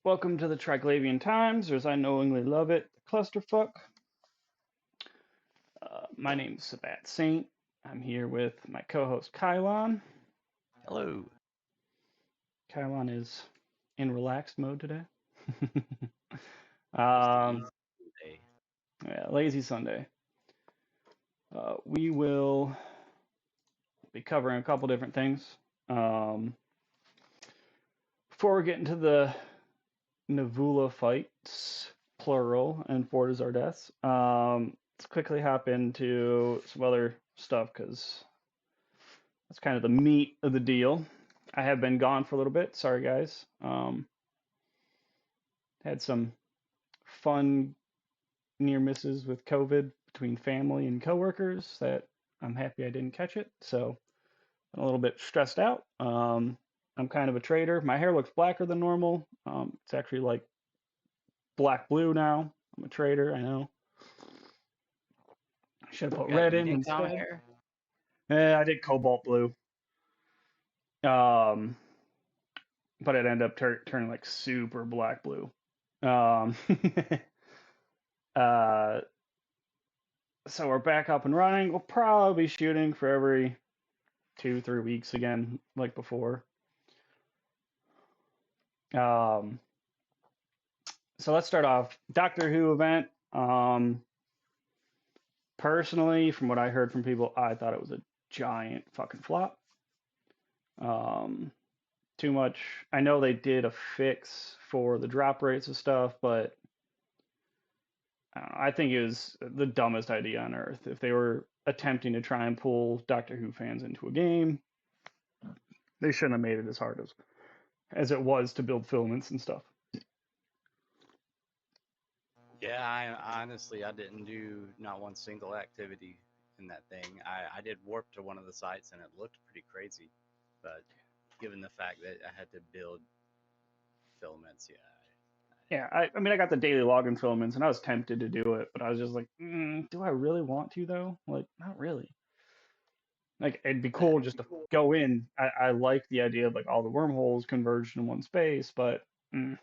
Welcome to the Triglavian Times, or as I knowingly love it, the clusterfuck. My name is Sabbat Saint. I'm here with my co-host Kylon. Hello. Kylon is in relaxed mode today. Just an um, easy day. yeah, lazy Sunday. We will be covering a couple different things. Um, Before we get into the Nalvula fights, plural, and Fort is our deaths, let's quickly hop into some other stuff because that's kind of the meat of the deal. I have been gone for a little bit. Sorry, guys. Had some fun near misses with COVID between family and coworkers that I'm happy I didn't catch it. So I'm a little bit stressed out. I'm kind of a trader. My hair looks blacker than normal. It's actually like black blue now. I'm a trader. I know. I should have put Got red in unicorn instead. hair? I did cobalt blue. Um, but it ended up turning like super black blue. Um, uh, so we're back up and running. We'll probably be shooting for every 2, 3 weeks again, like before. Um, so let's start off Doctor Who event. Personally, from what I heard from people, I thought it was a giant fucking flop. Um, Too much. I know they did a fix for the drop rates and stuff, but I don't know. I think it was the dumbest idea on earth. If they were attempting to try and pull Doctor Who fans into a game, they shouldn't have made it as hard as it was to build filaments and stuff. Yeah, I didn't do not one single activity in that thing. I did warp to one of the sites and it looked pretty crazy, but given the fact that I had to build filaments, yeah. Yeah, I mean, I got the daily login filaments and I was tempted to do it, but I was just like, do I really want to though? Like, not really. Like, it'd be I, cool just to go in. I like the idea of like all the wormholes converged in one space, but and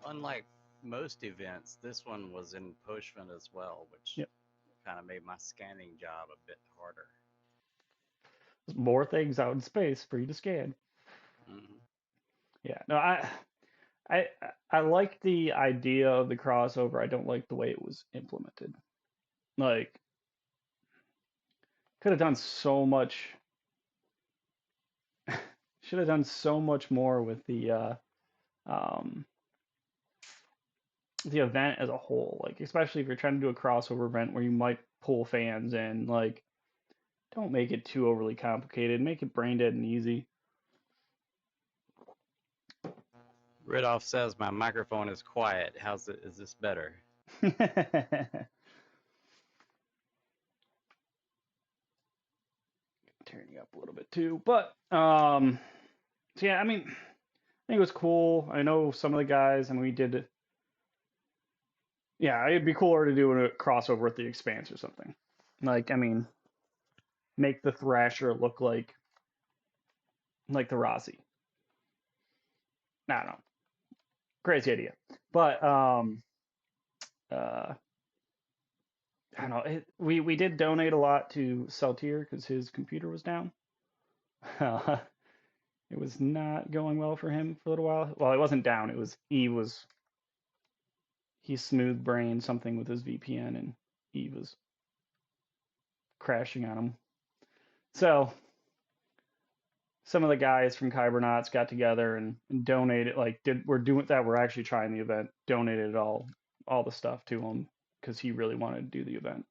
unlike most events, this one was in pochven as well, which yeah, kind of made my scanning job a bit harder. there's more things out in space for you to scan. Hmm. Yeah, no, I I like the idea of the crossover. I don't like the way it was implemented. Like, could have done so much. Should have done so much more with um the event as a whole. Like, especially if you're trying to do a crossover event where you might pull fans in. Like, don't make it too overly complicated. Make it brain dead and easy. Ridoff says my microphone is quiet. How's it? Is this better? Turn you up a little bit too, but so yeah, I mean, I think it was cool. I know some of the guys, and we did. Yeah, it'd be cooler to do a crossover with the Expanse or something. Like, I mean, make the Thrasher look like the Rossi. I don't know, crazy idea, but uh, I don't know. We did donate a lot to Saltier because his computer was down. It was not going well for him for a little while. Well, it wasn't down. It was he smooth brained something with his VPN, and Eve was crashing on him. So some of the guys from Kybernauts got together and donated, like, we're doing that. We're actually trying the event, donated all the stuff to him because he really wanted to do the event.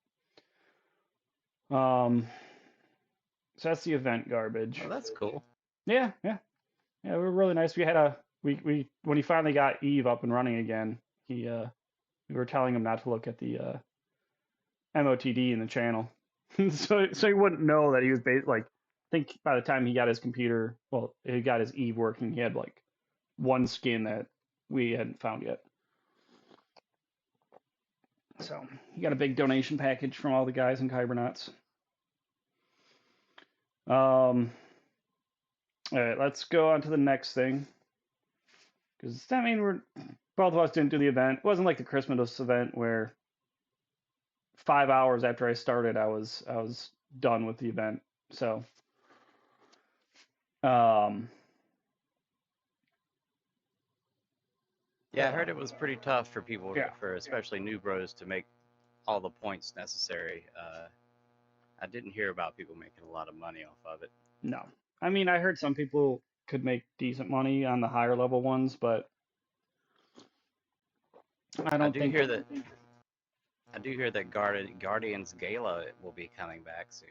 So that's the event garbage. Oh, that's cool. Yeah, yeah, yeah. We were really nice. We when he finally got Eve up and running again, we were telling him not to look at the MOTD in the channel, so he wouldn't know that he was like. I think by the time he got his computer, well, he got his Eve working, he had like one skin that we hadn't found yet. So he got a big donation package from all the guys in Kybernauts. All right, let's go on to the next thing. Because I mean, we're both of us didn't do the event. It wasn't like the Christmas event where 5 hours after I started, I was done with the event. So, um, Yeah, I heard it was pretty tough for people, yeah, for especially new bros, to make all the points necessary. I didn't hear about people making a lot of money off of it. no. I mean, I heard some people could make decent money on the higher level ones, but I I don't do think. hear that I do hear that Guardians Gala will be coming back soon.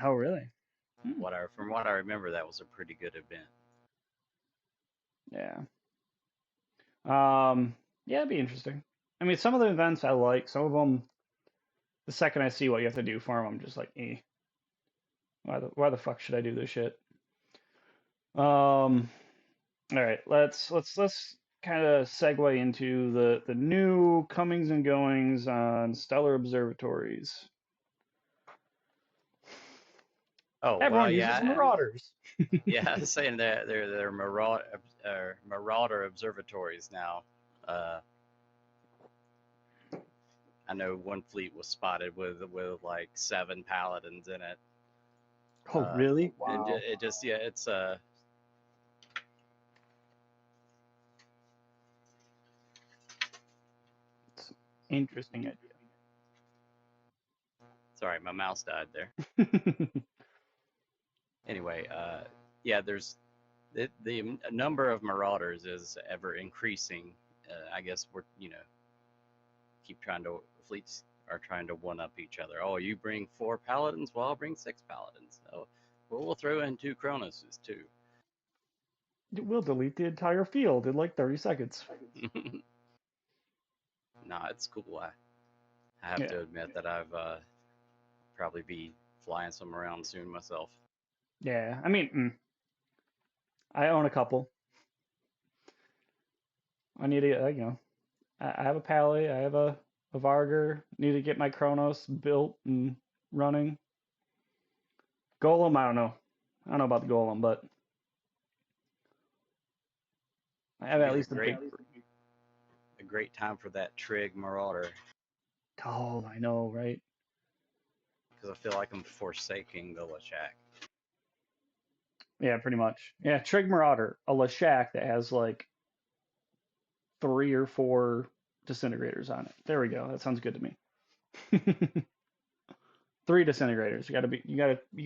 Oh, really? Hmm. From what I remember, that was a pretty good event. Yeah. Yeah, it'd be interesting. I mean, some of the events I like. Some of them, the second I see what you have to do for them, I'm just like, eh. Why the fuck should I do this shit? Um, all right, let's kind of segue into the new comings and goings on stellar observatories. Oh well, Everyone uses yeah, marauders. yeah. I was saying that they're marauder observatories now. Uh, I know one fleet was spotted with like 7 paladins in it. Oh, really? And Wow. it just, yeah, it's It's an interesting sorry, my mouse died there. idea. Anyway, yeah, there's the number of marauders is ever increasing. I guess we're, keep trying to fleets are trying to one up each other. Oh, you bring 4 paladins, well, I'll bring 6 paladins. Oh, well, we'll throw in 2 Cronoses too. We'll delete the entire field in like 30 seconds. Nah, it's cool. I have Yeah. to admit that I've probably be flying some around soon myself. Yeah. I mean, I own a couple. I need to, I have a Pally, I have a Varger. Need to get my Kronos built and running. Golem, I don't know. I don't know about the Golem, but I This have would at be least a big. a great time for that Trig Marauder, Oh, I know, right? because I feel like I'm forsaking the Lashak. Yeah, pretty much. Yeah, Trig Marauder, a Lashak that has like 3 or 4 disintegrators on it. There we go. That sounds good to me. 3 disintegrators. You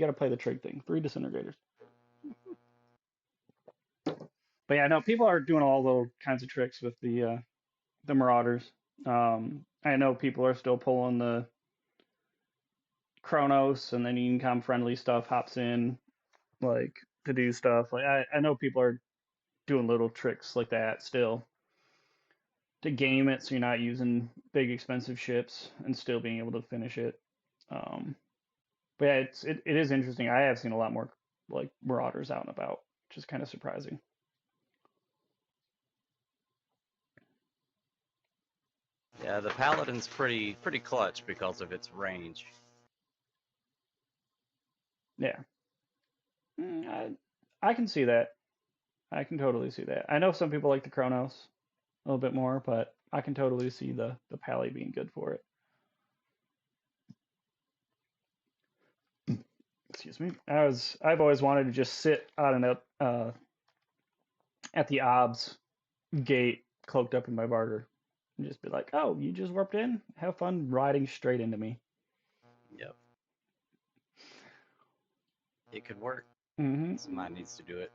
gotta play the trig thing. 3 disintegrators. But yeah, no, people are doing all those kinds of tricks with the Marauders. I know people are still pulling the Chronos and then income friendly stuff hops in like to do stuff. Like I know people are doing little tricks like that still to game it so you're not using big expensive ships and still being able to finish it. Um, but yeah, it is interesting. I have seen a lot more like Marauders out and about, which is kind of surprising. Yeah, the Paladin's pretty clutch because of its range. Yeah. I can see that. I can totally see that. I know some people like the Chronos a little bit more, but I can totally see the Pally being good for it. Excuse me. I've always wanted to just sit on at the OBS gate, cloaked up in my barter, and just be like, "Oh, you just warped in? Have fun riding straight into me." Yep, it could work. Hmm. Somebody needs to do it.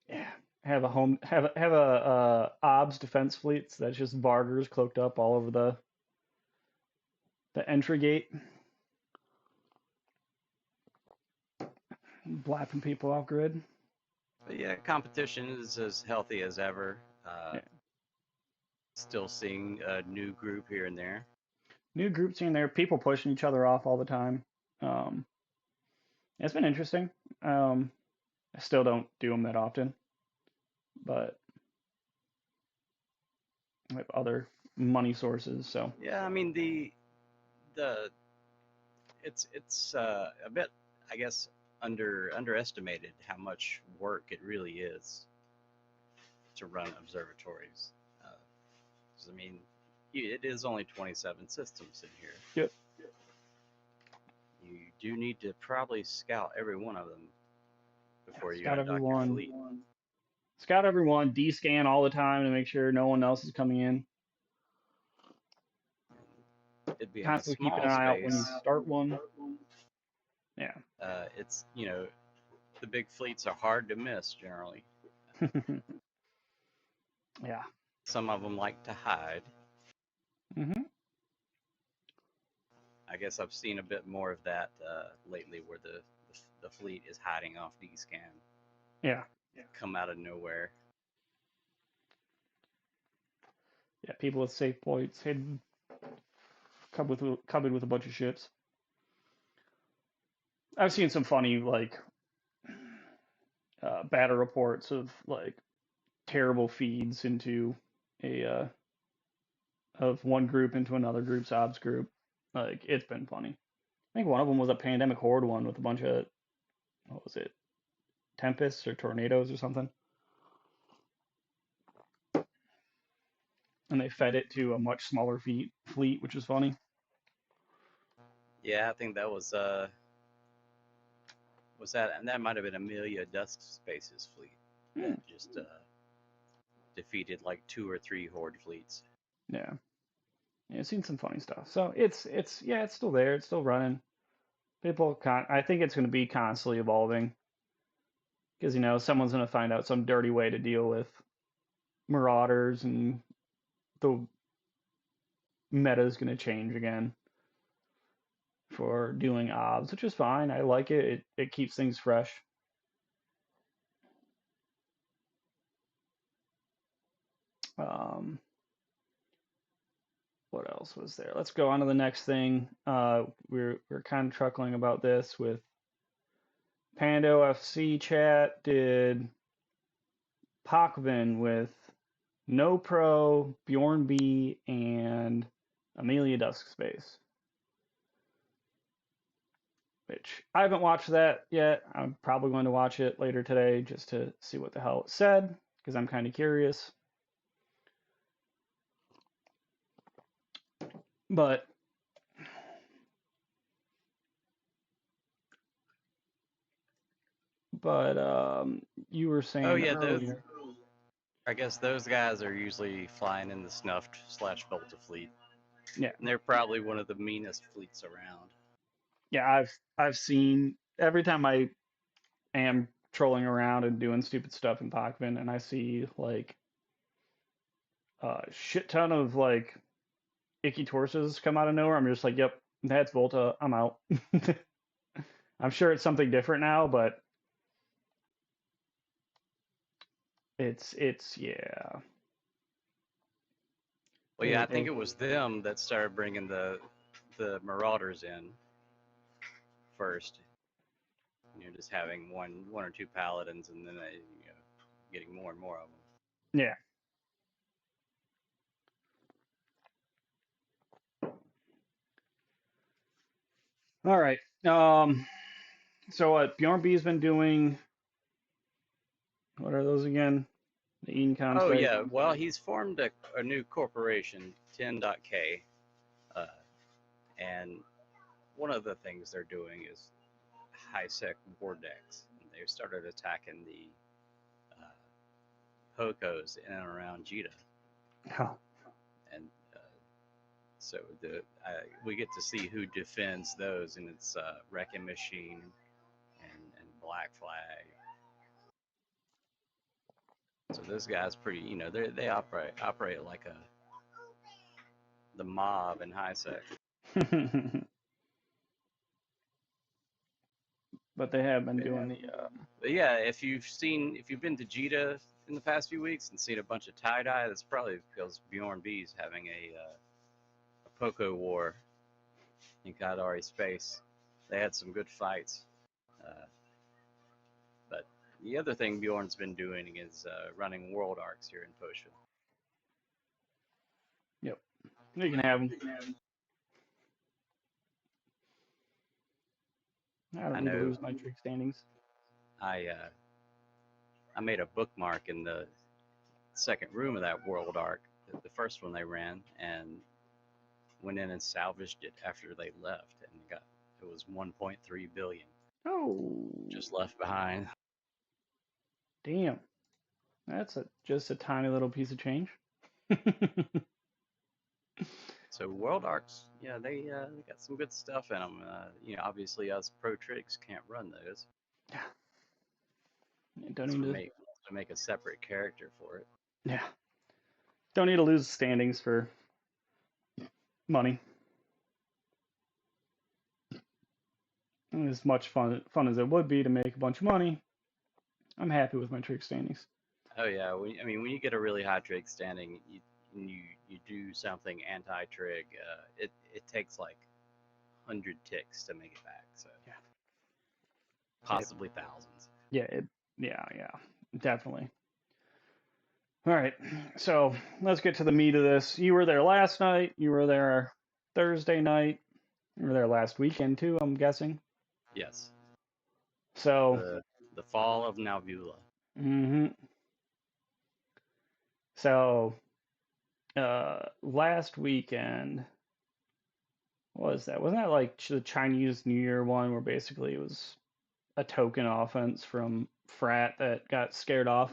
Yeah. Have a OBS defense fleets that's just Vargers cloaked up all over the entry gate, blapping people off grid. But yeah, competition is as healthy as ever. Yeah. Still seeing a new group here and there. New groups here and there, people pushing each other off all the time. Um, it's been interesting. Um, I still don't do them that often, but I have other money sources. So Yeah, I mean the it's a bit, I guess, underestimated how much work it really is to run observatories. 'Cause, I mean, it is only 27 systems in here. Yep. You do need to probably scout every one of them before you Scout undock your everyone. fleet. Scout everyone. D-scan all the time to make sure no one else is coming in. It'd be in a Constantly keep an small eye out when you space. start one. Yeah. It's, the big fleets are hard to miss generally. Yeah. Some of them like to hide. Mm-hmm. I guess I've seen a bit more of that lately, where the fleet is hiding off D-scan, Yeah. come out of nowhere. Yeah. People with safe points hidden, covered with a bunch of ships. I've seen some funny like battle reports of like terrible feeds into a of one group into another group's ops group. Like it's been funny. I think one of them was a pandemic horde one with a bunch of what was it, tempests or tornadoes or something, and they fed it to a much smaller fleet, which is funny. Yeah, I think that was that, and that might have been Amelia Dusk Space's fleet Hmm. that just defeated like 2 or 3 horde fleets. Yeah. Yeah, I've seen some funny stuff. So it's it's still there. It's still running. I think it's going to be constantly evolving because someone's going to find out some dirty way to deal with marauders, and the meta is going to change again for doing obs, which is fine. I like it. It keeps things fresh. Um, what else was there? Let's go on to the next thing. We're kind of truckling about this with Pando FC chat did pochven with No Pro, Bjorn B, and Amelia Dusk Space. Which I haven't watched that yet. I'm probably going to watch it later today just to see what the hell it said because I'm kind of curious. But you were Oh saying yeah, earlier. I guess those guys are usually flying in the snuffed/Volta fleet, Yeah, and they're probably one of the meanest fleets around. yeah. I've seen every time I am trolling around and doing stupid stuff in Pochven, and I see like a shit ton of like icky torsos come out of nowhere. I'm just like, yep, that's Volta. I'm out. I'm sure it's something different now, but it's yeah. Well, yeah, I think it was them that started bringing the Marauders in first. Just having one or two paladins, and then getting more and more of them. Yeah. All right. So what Bjorn B's been doing? What are those again? The Econ Oh site. yeah, well he's formed a new corporation, 10.K, and one of the things they're doing is high-sec war decks. And they started attacking the Pocos in and around Jita, Oh. and so we get to see who defends those, and it's Wrecking Machine and Black Flag. So those guys pretty, they operate like the mob in high sec. But they have been doing the. But yeah, if you've been to Jita in the past few weeks and seen a bunch of tie dye, that's probably because Bjorn B's having a Poco war in Kadari space. They had some good fights. But the other thing Bjorn's been doing is running world arcs here in Potion. Yep. You can have them. I don't need to lose my trick standings. I made a bookmark in the second room of that World Arc, the first one they ran, and went in and salvaged it after they left, and it was 1.3 billion Oh, just left behind. damn. That's just a tiny little piece of change. So World Arcs, yeah, they got some good stuff in them. Obviously us pro tricks can't run those. Don't So need we to. make a separate character for it. Yeah. Don't need to lose standings for money. As much fun as it would be to make a bunch of money, I'm happy with my trick standings. Oh yeah, when you get a really high trig standing, you do something anti trig. It takes like 100 ticks to make it back. So yeah, possibly thousands. Yeah, definitely. All right, so let's get to the meat of this. You were there last night. You were there Thursday night. You were there last weekend too, I'm guessing. Yes. So The fall of Nalvula. Mm-hmm. So last weekend, what was that? Wasn't that like the Chinese New Year one where basically it was a token offense from Frat that got scared off?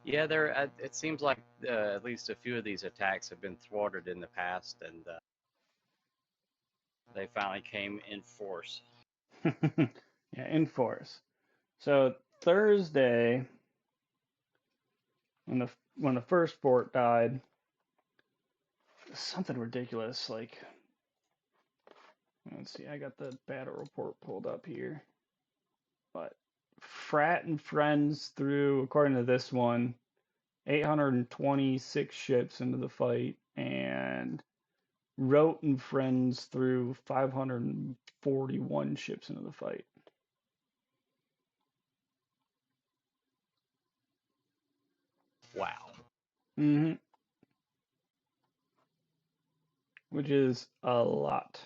Yeah, it seems like at least a few of these attacks have been thwarted in the past, and they finally came in force. Yeah, in force. So Thursday, when the first fort died, something ridiculous. Like, let's see, I got the battle report pulled up here, but Frat and Friends threw, according to this one, 826 ships into the fight, and Rote and Friends threw 541 ships into the fight. Wow. Mm-hmm. Which is a lot.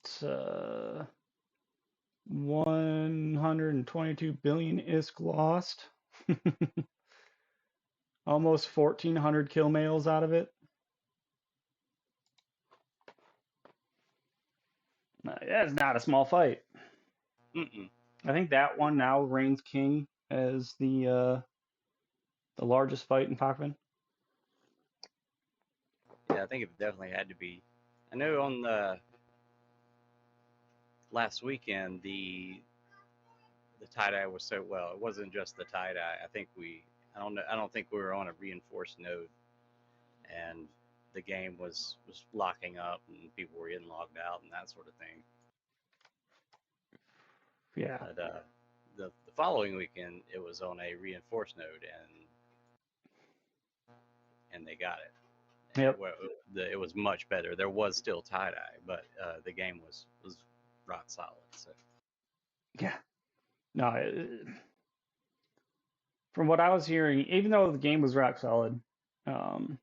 It's 122 billion ISK lost. Almost 1,400 kill males out of it. That's not a small fight. Mm-mm. I think that one now reigns king as the largest fight in pochven. Yeah, I think it definitely had to be. I know on the last weekend the tie-dye was so well. It wasn't just the tie-dye. I don't think we were on a reinforced node, and the game was locking up and people were getting logged out and that sort of thing. Yeah. But the following weekend it was on a reinforced node and they got it. Yep. It was much better. There was still tie-dye, but the game was rock solid. So Yeah. No, from what I was hearing, even though the game was rock solid, um,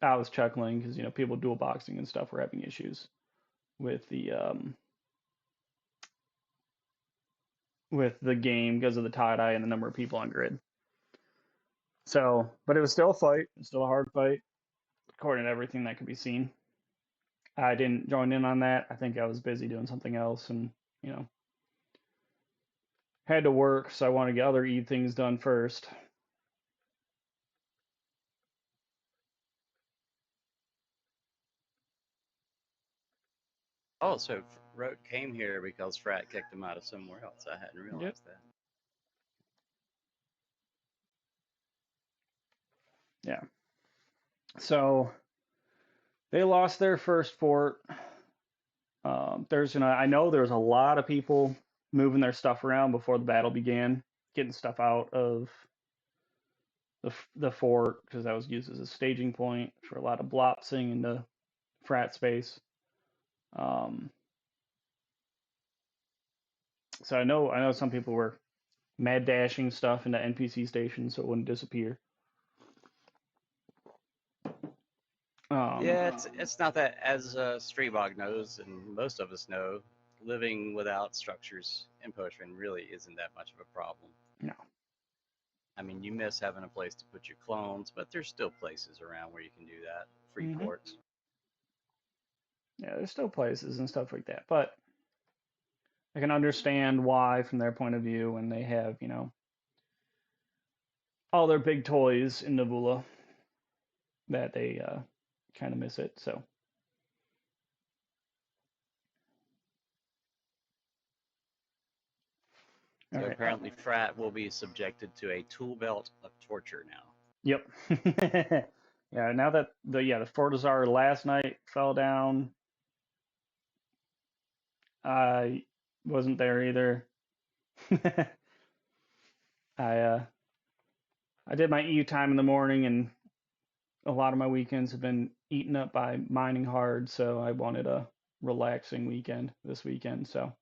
I was chuckling because people dual boxing and stuff were having issues with the game because of the tie-dye and the number of people on grid. So, but it was still a fight. It was still a hard fight, according to everything that could be seen. I didn't join in on that. I think I was busy doing something else, and you know, had to work, so I wanted to get other things done first. oh, so Rote came here because Frat kicked him out of somewhere else. I hadn't Yep. realized that. Yeah. So they lost their first fort. I know there's a lot of people moving their stuff around before the battle began, getting stuff out of the fort because that was used as a staging point for a lot of blopsing into Frat space. Um, so I know some people were mad dashing stuff into NPC stations so it wouldn't disappear. Yeah, it's not that, as Streebog knows, and most of us know, living without structures in Pochven really isn't that much of a problem. no. I mean, you miss having a place to put your clones, but there's still places around where you can do that. Free Hmm. ports. Yeah, there's still places and stuff like that, but I can understand why, from their point of view, when they have, all their big toys in Nalvula, that they kind of miss it. So, all So right. apparently, Frat will be subjected to a tool belt of torture now. Yep. Yeah. Now that the Fortizar last night fell down, I wasn't there either. I I did my EU time in the morning, and a lot of my weekends have been eaten up by mining hard. So I wanted a relaxing weekend this weekend. So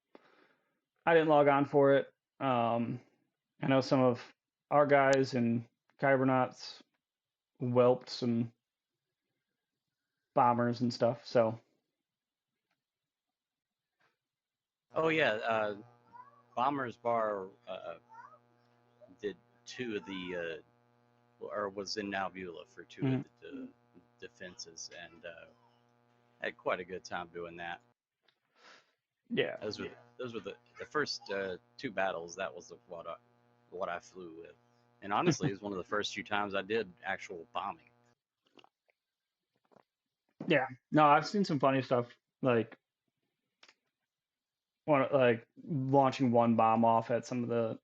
I didn't log on for it. I know some of our guys and Kybernauts whelped some bombers and stuff. So Oh yeah, Bombers Bar did two of the, or was in Nalvula for two of mhm. the defenses, and had quite a good time doing that. Yeah, Those were the first two battles. That was what I flew with, and honestly, it was one of the first few times I did actual bombing. yeah. No, I've seen some funny stuff like like launching one bomb off at some of the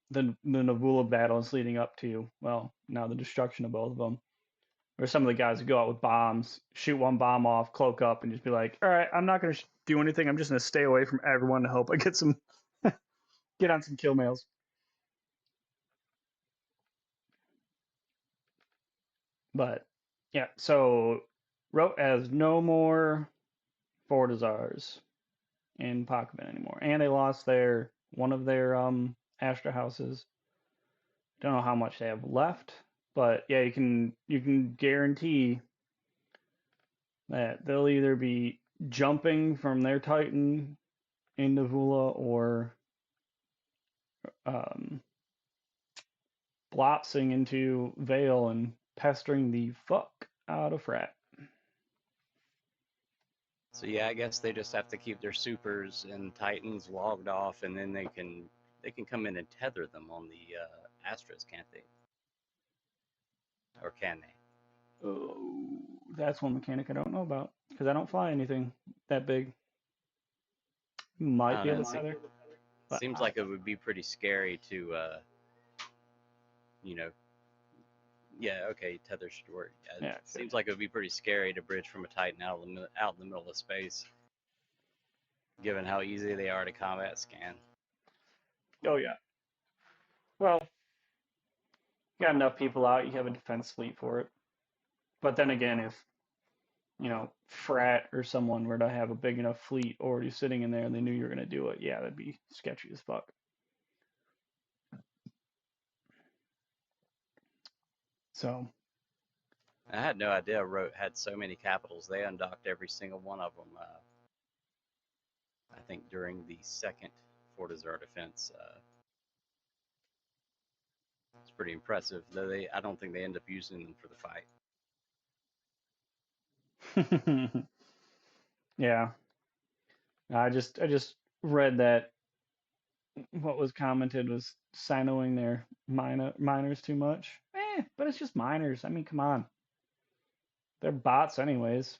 Navula battles leading up to, well, now the destruction of both of them. Or some of the guys who go out with bombs, shoot one bomb off, cloak up, and just be like, "All right, I'm not going to do anything. I'm just going to stay away from everyone to hope I get on some kill mails." But yeah, so Rote has no more Fortizars in pochven anymore, and they lost their one of their Astra houses. Don't know how much they have left, but yeah, you can guarantee that they'll either be jumping from their Titan into Vula or um, blopsing into Vale and pestering the fuck out of Frat. So yeah, I guess they just have to keep their supers and titans logged off, and then they can come in and tether them on the Astras, can't they? Or can they? Oh, that's one mechanic I don't know about because I don't fly anything that big. You I might don't be know. able to tether, but Seems like it would be pretty scary to, you know, yeah, okay, tether should work. Yeah, it yeah, it could. seems like it would be pretty scary to bridge from a Titan out in the middle of space, given how easy they are to combat scan. Oh yeah. Well, you got enough people out, you have a defense fleet for it. But then again, if Frat or someone were to have a big enough fleet already sitting in there and they knew you were going to do it, yeah, that'd be sketchy as fuck. So, I had no idea Rote had so many capitals. They undocked every single one of them. I think during the second Fortizar defense. It's pretty impressive. Though I don't think they end up using them for the fight. yeah, I just read that what was commented was sinoing their miners too much. But it's just miners. I mean, come on, they're bots anyways.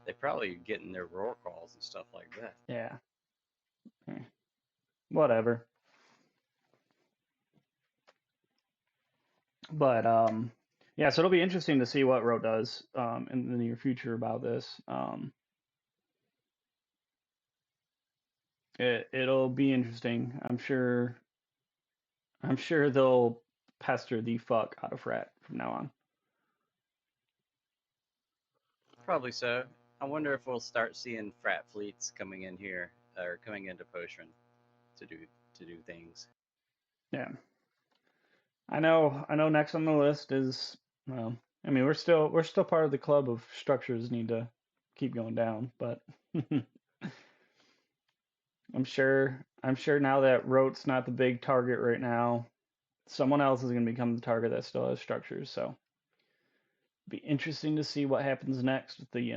They probably getting their roar calls and stuff like that. Yeah, whatever. But yeah, so it'll be interesting to see what Rote does in the near future about this. It'll be interesting. I'm sure they'll pester the fuck out of Rat from now on. Probably so. I wonder if we'll start seeing frat fleets coming in here or coming into Potion to do things. Yeah, I know. Next on the list is, well, I mean, we're still part of the club of structures need to keep going down, but I'm sure now that Rote's not the big target right now, someone else is going to become the target that still has structures. So be interesting to see what happens next with the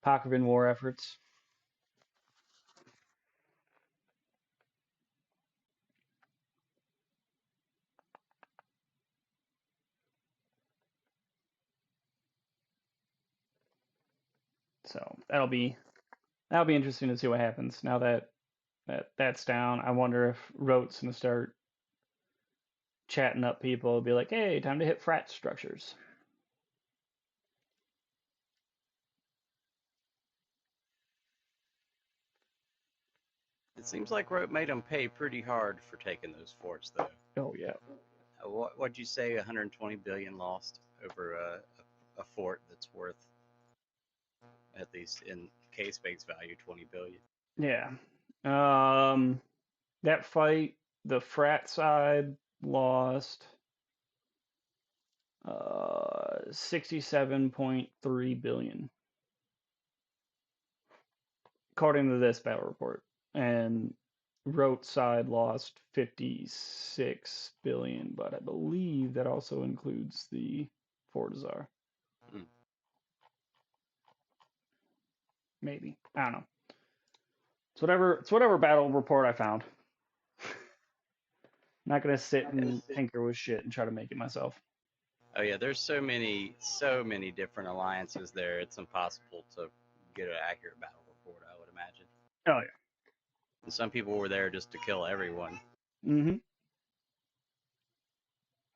pochven war efforts. So that'll be interesting to see what happens now that's down. I wonder if Rote's going to start chatting up people, be like, hey, time to hit frat structures. It seems like Rope made them pay pretty hard for taking those forts, though. Oh yeah. What'd you say? 120 billion lost over a fort that's worth, at least in K-Spade's value, 20 billion. Yeah. Um, that fight, the frat side lost 67.3 billion according to this battle report, and Rote side lost 56 billion, but I believe that also includes the Fortizar. Hmm. Maybe, I don't know. It's whatever battle report I found. I'm not gonna sit and tinker with shit and try to make it myself. Oh yeah, there's so many different alliances there. It's impossible to get an accurate battle report, I would imagine. Oh And some people were there just to kill everyone. yeah. Mm-hmm.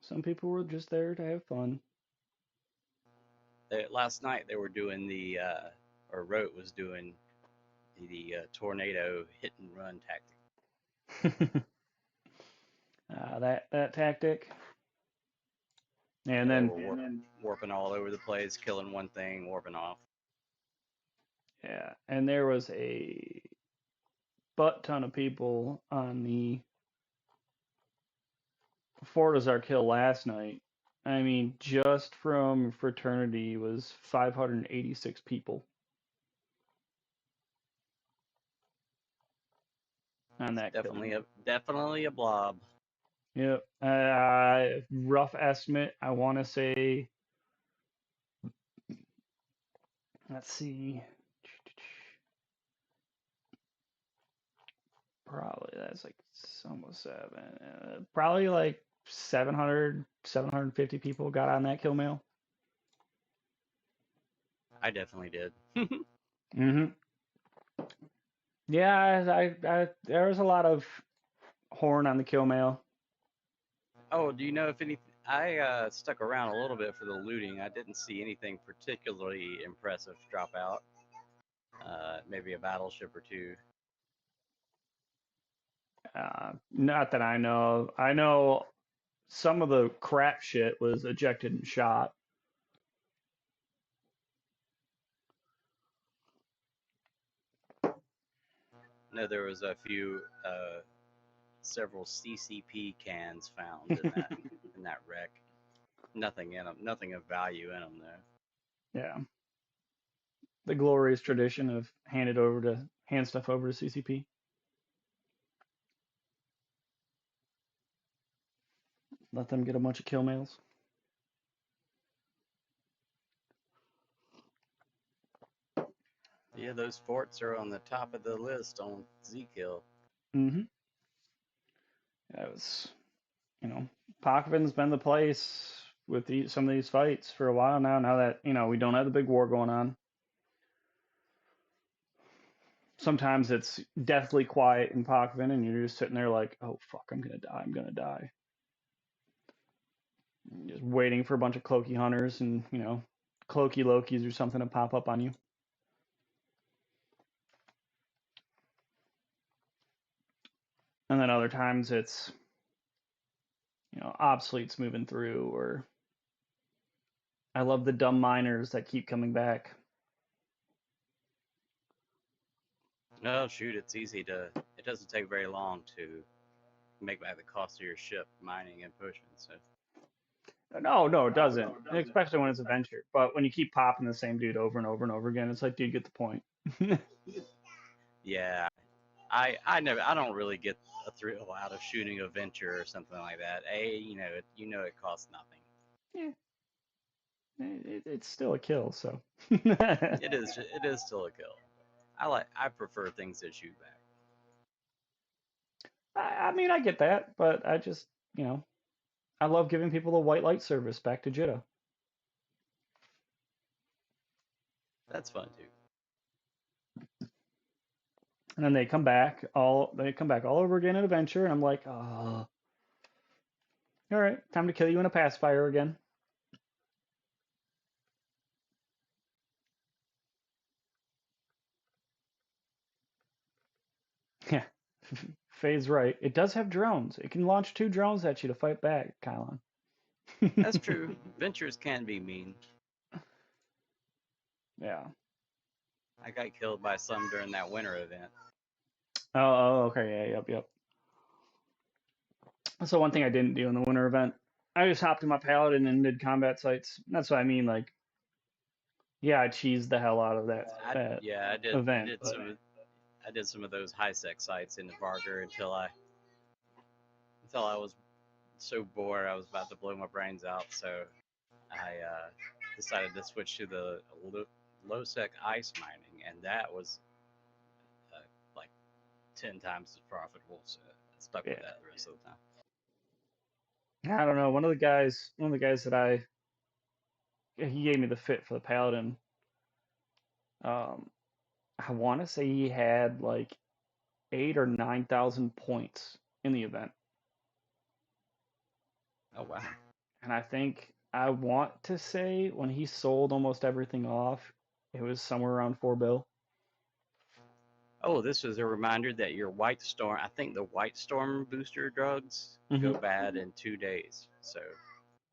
Some people were just there to have fun. Last night they were doing or Rote was doing the tornado hit and run tactic. That tactic, and Yeah, they then were warping all over the place, killing one thing, warping off. yeah, and there was a butt ton of people on the Fortizar kill last night. I mean, just from fraternity was 586 people on that kill. Definitely a blob. Yep. Rough estimate, I want to say, let's see, probably that's like almost seven. Probably like 700, 750 people got on that kill mail. I definitely did. Mm-hmm. Yeah, there was a lot of horn on the kill mail. Oh, do you know if any? I stuck around a little bit for the looting. I didn't see anything particularly impressive drop out. Maybe a battleship or two. Not that I know of. I know some of the crap shit was ejected and shot. No, there was a few, several CCP cans found in that in that wreck. Nothing in them, nothing of value in them though. Yeah, the glorious tradition of hand stuff over to CCP. Let them get a bunch of kill mails. Yeah, those forts are on the top of the list on Z-Kill. Mm-hmm. That was, you know, Pochven's been the place with some of these fights for a while now. Now that we don't have the big war going on, sometimes it's deathly quiet in Pochven, and you're just sitting there like, oh fuck, I'm gonna die. I'm gonna die. Just waiting for a bunch of Cloaky hunters and Cloaky Lokis or something to pop up on you. And then other times it's obsoletes moving through, or I love the dumb miners that keep coming back. No, shoot, it's easy to. It doesn't take very long to make back the cost of your ship mining and pushing. So No, it doesn't. Especially when it's a venture. But when you keep popping the same dude over and over and over again, it's like, dude, get the point. Yeah, I don't really get a thrill out of shooting a venture or something like that. It costs nothing. Yeah, it's still a kill. So. It is still a kill. I prefer things that shoot back. I mean, I get that, but I just, you know, I love giving people the white light service back to Jita. That's fun too. And then they come back all over again in Adventure, and I'm like, oh, all right, time to kill you in a pacifier again. Yeah, Faye's right. It does have drones. It can launch 2 drones at you to fight back, Kylon. That's true. Ventures can be mean. Yeah. I got killed by some during that winter event. Okay, yeah, yep. So one thing I didn't do in the winter event, I just hopped in my paladin and did combat sites. That's what I mean. Like, yeah, I cheesed the hell out of that Yeah, event, but I did some of those high sec sites in Varger until I was so bored I was about to blow my brains out. So I decided to switch to the low sec ice mining, and that was uh, like 10 times as profitable. So I stuck with yeah, that the rest of the time. I don't know. One of the guys he gave me the fit for the paladin. Um, I want to say he had like 8 or 9 thousand points in the event, Oh wow. and I want to say when he sold almost everything off, it was somewhere around 4 bill. Oh, this was a reminder that your White Storm, I think the White Storm booster drugs go Hmm. bad in 2 days. So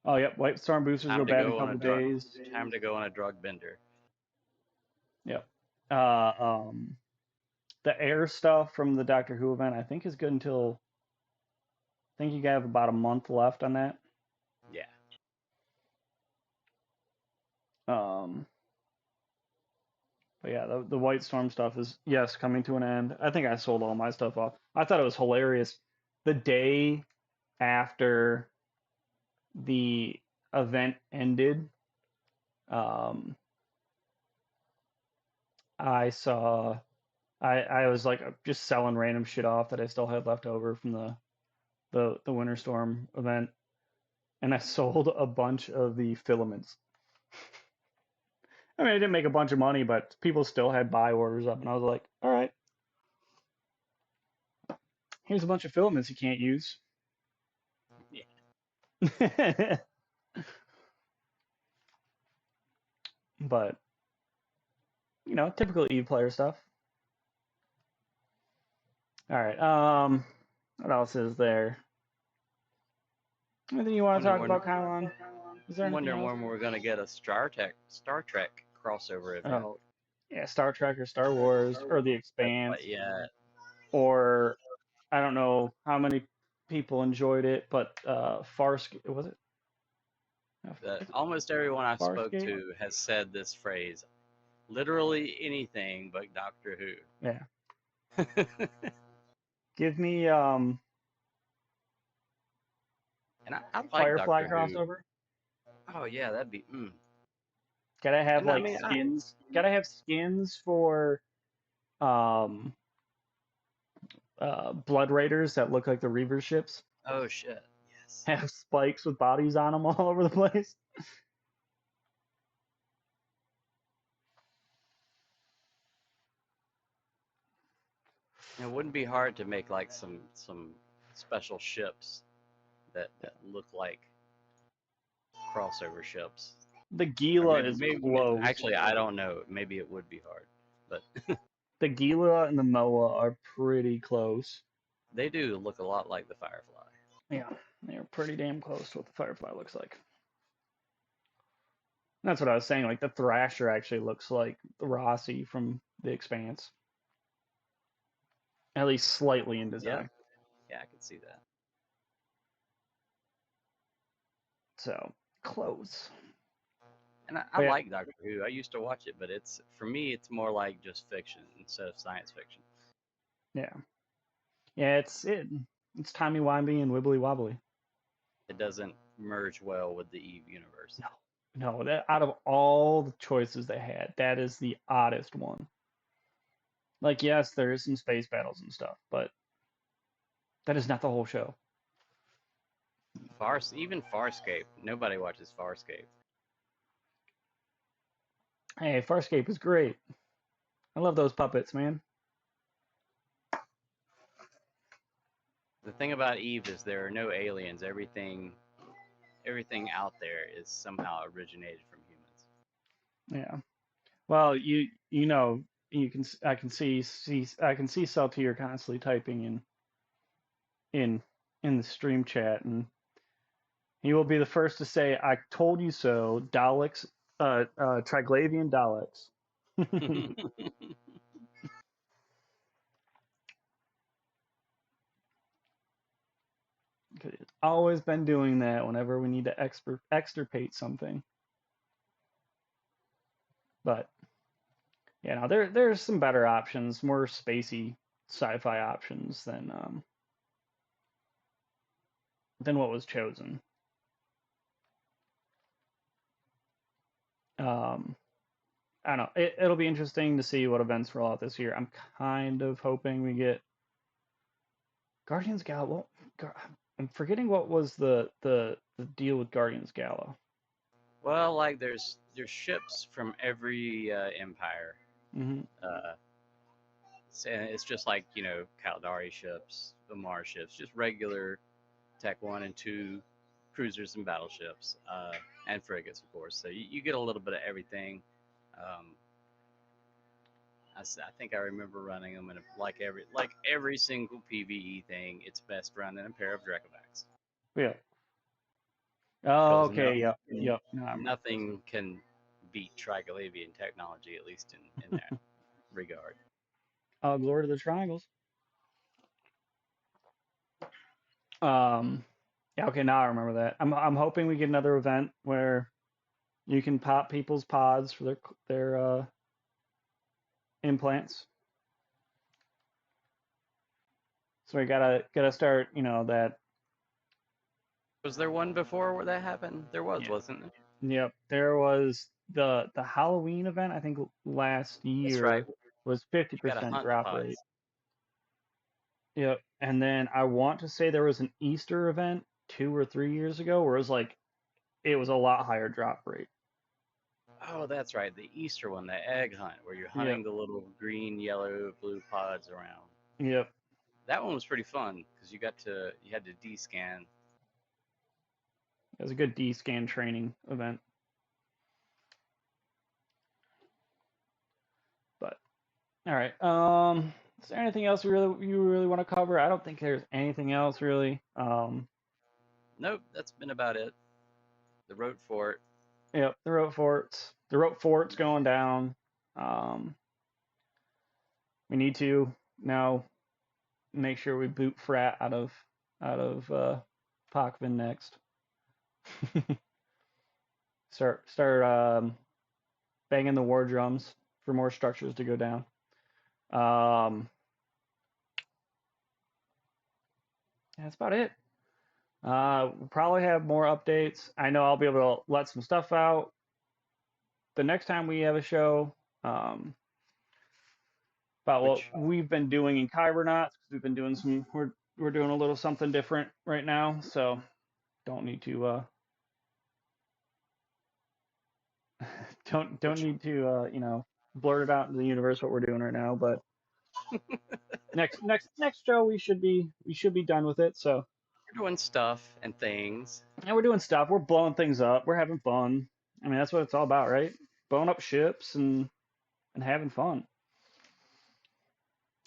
Oh, yep. White Storm boosters go time to bad in a go on a couple drug, days. time to go on a drug bender. Yep. Uh, um, the air stuff from the Doctor Who event, I think, is good until I think you have about a month left on that. Yeah. Um, but yeah, the White Storm stuff is yes coming to an end. I think I sold all my stuff off. I thought it was hilarious. The day after the event ended, um, I saw I was like just selling random shit off that I still had left over from the Winter Storm event, and I sold a bunch of the filaments. I mean, I didn't make a bunch of money, but people still had buy orders up, and I was like, all right, here's a bunch of filaments you can't use. Yeah. But typical Eve player stuff. All right. What else is there? Anything you want to Wondering talk when about, Kylon? Is there I'm anything wondering else? when we're gonna get a Star Trek crossover event. Oh, yeah, Star Trek or Star Wars or The But Expanse, yeah, or I don't know how many people enjoyed it, but Farscape was it? almost everyone I've spoke Farscape? to has said this phrase. Literally anything but Doctor Yeah. Who. Give me And I like Firefly Doctor Who. crossover. Oh yeah, that'd be. Gotta have And I like mean, skins. Gotta have skins for um Blood Raiders that look like the Reaver ships. oh shit, yes. Have spikes with bodies on them all over the place. It wouldn't be hard to make like some special ships that look like crossover ships. The Or Gila is close. actually I don't know. Maybe it would be hard, but The Gila and the Moa are pretty close. they do look a lot like the Firefly. Yeah, they're pretty damn close to what the Firefly looks like. That's what I was saying. Like the Thrasher actually looks like the Rossi from The Expanse, at least slightly in Yeah, design. yeah, I can see that. So close. And I But yeah, like Doctor Who. I used to watch it, but for me, it's more like just fiction instead of science fiction. yeah, yeah. It's timey wimey and wibbly wobbly. It doesn't merge well with the Eve universe. No, no. That out of all the choices they had, that is the oddest one. Like, yes, there is some space battles and stuff, but that is not the whole show. Even Farscape. Nobody watches Farscape. Hey, Farscape is great. I love those puppets, man. The thing about Eve is there are no aliens. Everything out there is somehow originated from humans. Yeah. Well, you know you can I can I can see Saltier constantly typing in in the stream chat, and he will be the first to say, "I told you so." Daleks, Triglavian Daleks. 'Cause it's always been doing that whenever we need to extirpate something. But yeah, no, there's some better options, more spacey sci-fi options than what was chosen. Um, I don't know. It'll be interesting to see what events roll out this year. I'm kind of hoping we get Guardians Gala. Well, I'm forgetting what was the deal with Guardians Gala. Well, like there's ships from every empire. Hmm. Uh, it's just like Caldari ships, the Mars ships, just regular Tech 1 and 2 cruisers and battleships, and frigates, of course. So you get a little bit of everything. Um, I think I remember running them in every single PVE thing. It's best run in a pair of Drekavacs Yeah. Oh, because okay. Yep. Yep. No, I remember those. nothing can beat Triglavian technology, at least in that regard. Oh, glory to the triangles. Um, yeah. Okay. Now I remember that. I'm hoping we get another event where you can pop people's pods for their implants. So we gotta start. That. Was there one before where that happened? There was, Yeah. wasn't there? Yep. There was the Halloween event. I think last That's right. year was fifty You got to percent hunt the drop rate. pods. Yep. And then I want to say there was an Easter event 2 or 3 years ago where it was a lot higher drop rate. Oh, that's right. The Easter one, the egg hunt, where you're Yep. hunting the little green, yellow, blue pods around. Yep. That one was pretty fun because you had to descan. It was a good D scan training event. But all right. Is there anything else you really want to cover? I don't think there's anything else really. Nope, that's been about it. The road fort. Yep, the rope forts. The rope fort's going down. Um, we need to now make sure we boot Frat out of Pochven next. Start banging the war drums for more structures to go down. That's about it. We'll probably have more updates. I know I'll be able to let some stuff out the next time we have a show. About what Which we've been doing in Kybernauts, because we've been doing we're doing a little something different right now, so don't need to don't which need to blurt it out into the universe what we're doing right now. But next show we should be done with it. So we're doing stuff and things. and we're doing stuff. We're blowing things up. We're having fun. I mean that's what it's all about, right? Blowing up ships and having fun,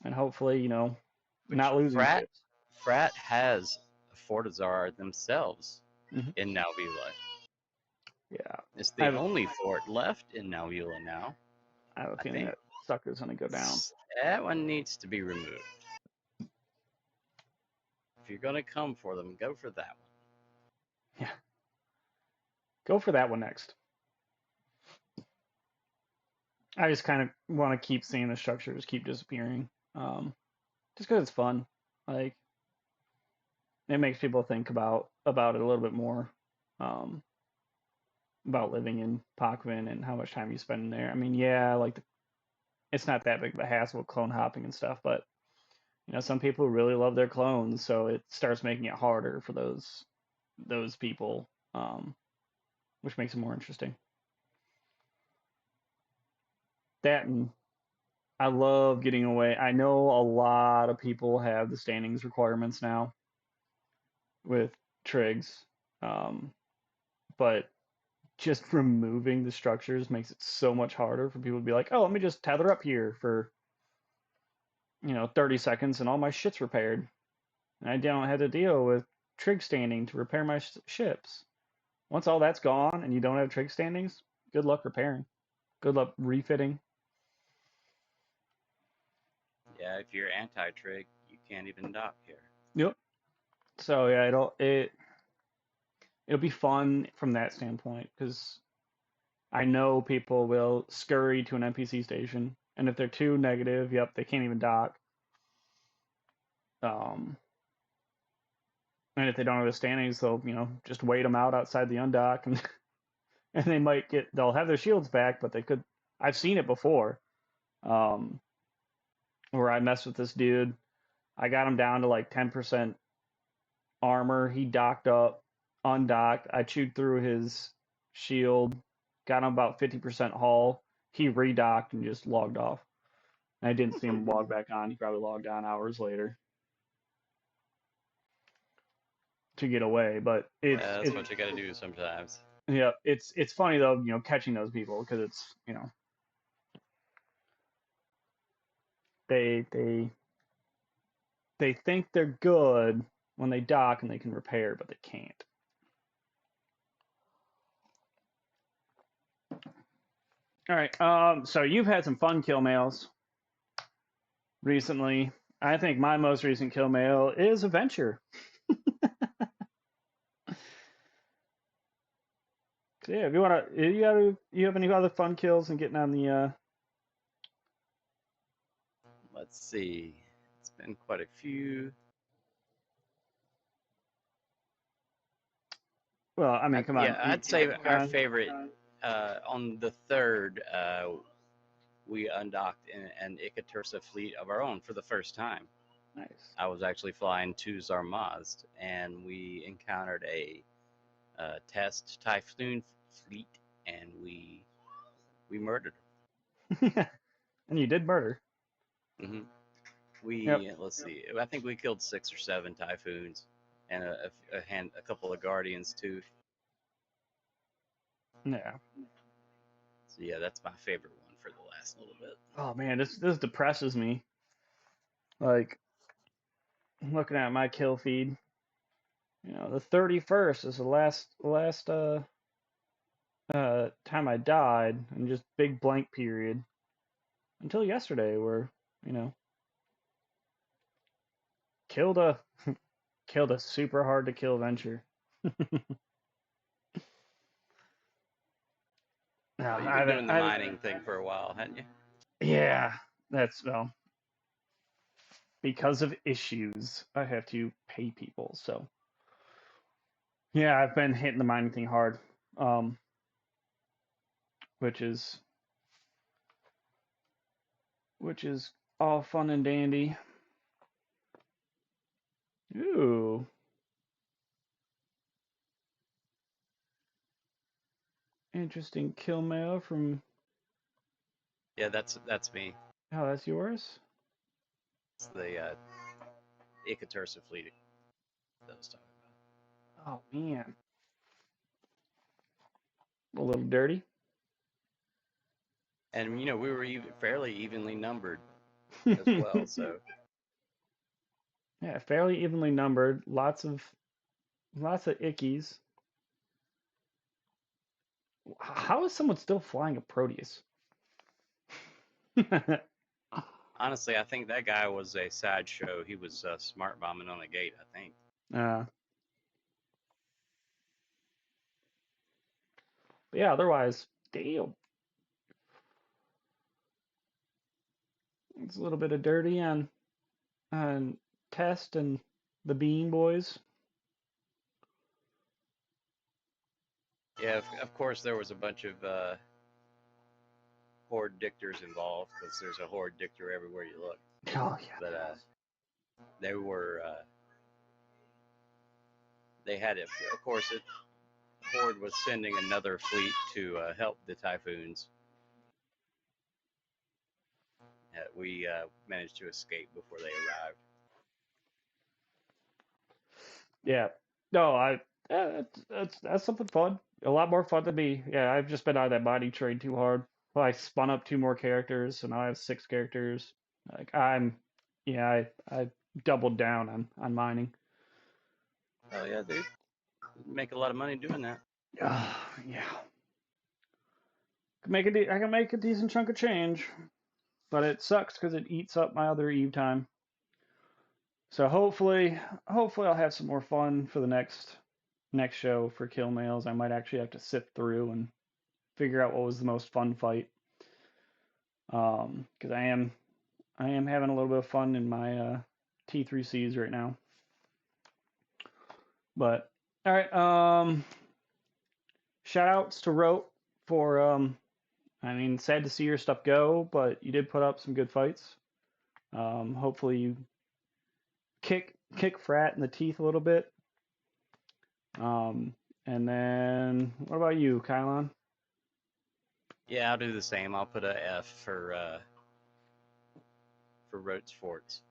and hopefully Which not losing ships. Frat has a Fortizar themselves Hmm. in Nalvula. Yeah, It's I the have only fort left in Nalvula now. I have a I feeling think that sucker's gonna go down. that one needs to be removed. If you're gonna come for them, go for that one. Yeah. Go for that one next. I just kind of want to keep seeing the structures keep disappearing. Just because it's fun. Like it makes people think about it a little bit more. Um, about living in pochven and how much time you spend in there. I mean, yeah, like it's not that big of a hassle with clone hopping and stuff, but some people really love their clones, so it starts making it harder for those people, which makes it more interesting. That and I love getting away. I know a lot of people have the standings requirements now with trigs, um, but just removing the structures makes it so much harder for people to be like, oh, let me just tether up here for 30 seconds and all my shit's repaired. And I don't have to deal with trig standing to repair my ships. Once all that's gone and you don't have trig standings, good luck repairing. Good luck refitting. Yeah, if you're anti-trig, you can't even dock here. Yep. So yeah, it'll be fun from that standpoint because I know people will scurry to an NPC station, and if they're too negative, yep, they can't even dock. Um, and if they don't have the standings, they'll just wait them out outside the undock, and and they'll have their shields back, but they could. I've seen it before, um, where I messed with this dude. I got him down to like 10% armor. He docked up, undocked. I chewed through his shield, got him about 50% hull. He redocked and just logged off. I didn't see him log back on. He probably logged on hours later to get away. But Yeah, that's what you got to do sometimes. Yeah, it's funny though, catching those people because it's they they think they're good when they dock and they can repair, but they can't. All right. So you've had some fun kill mails recently. I think my most recent kill mail is a venture. So yeah, if you have any other fun kills and getting on the Let's see. It's been quite a few. well, I mean, come on. Yeah, I'd say our favorite on the 3rd, we undocked an Ikatursa fleet of our own for the first time. Nice. I was actually flying to Zarmazd, and we encountered a test Typhoon fleet, and we murdered And you did murder. them. Yep. Let's see. I think we killed 6 or 7 Typhoons, and a couple of Guardians too. Yeah. So yeah, that's my favorite one for the last little bit. Oh man, this depresses me. Like looking at my kill feed. The 31st is the last time I died, and just big blank period until yesterday, where you know killed a killed a super hard to kill venture. No, Well, you've been doing the mining thing for a while, hadn't you? Yeah, that's because of issues, I have to pay people. So yeah, I've been hitting the mining thing hard, um, which is all fun and dandy. Ooh, interesting kill mail from. Yeah, that's me. Oh, that's yours. It's the Ikatursa fleet that I was talking about. Oh man, a little dirty. And we were fairly evenly numbered as well. So Yeah, fairly evenly numbered. Lots of ickies. How is someone still flying a Proteus? honestly, I think that guy was a sideshow. He was smart bombing on the gate, I think. uh, But yeah, otherwise, damn. It's a little bit of dirty on Test and the Bean Boys. Yeah, of course there was a bunch of horde dictors involved because there's a horde dictor everywhere you look. Oh yeah. But they were they had it. Of course, horde was sending another fleet to help the typhoons. We managed to escape before they arrived. Yeah. No, that's something fun. A lot more fun than me. Yeah, I've just been on that mining train too hard. Well, I spun up 2 more characters, and now I have 6 characters. Like I doubled down on mining. Oh yeah, dude, make a lot of money doing that. Yeah. I can make a decent chunk of change, but it sucks because it eats up my other Eve time. So hopefully I'll have some more fun for the next show for kill mails. I might actually have to sift through and figure out what was the most fun fight. Because I am having a little bit of fun in my T3Cs right now. But all right, shout outs to Rote for I mean, sad to see your stuff go, but you did put up some good fights. Hopefully you kick Frat in the teeth a little bit. And then what about you, Kylon? Yeah, I'll do the same. I'll put a F for Rote's Forts.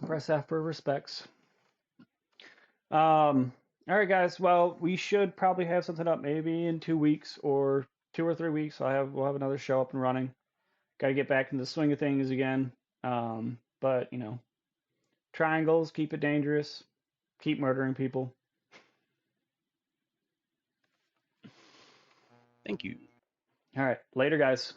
Press F for respects. All right, guys. Well, we should probably have something up maybe in 2 weeks or 2 or 3 weeks. We'll have another show up and running. Got to get back into the swing of things again. But triangles, keep it dangerous, keep murdering people. Thank you. All right, later, guys.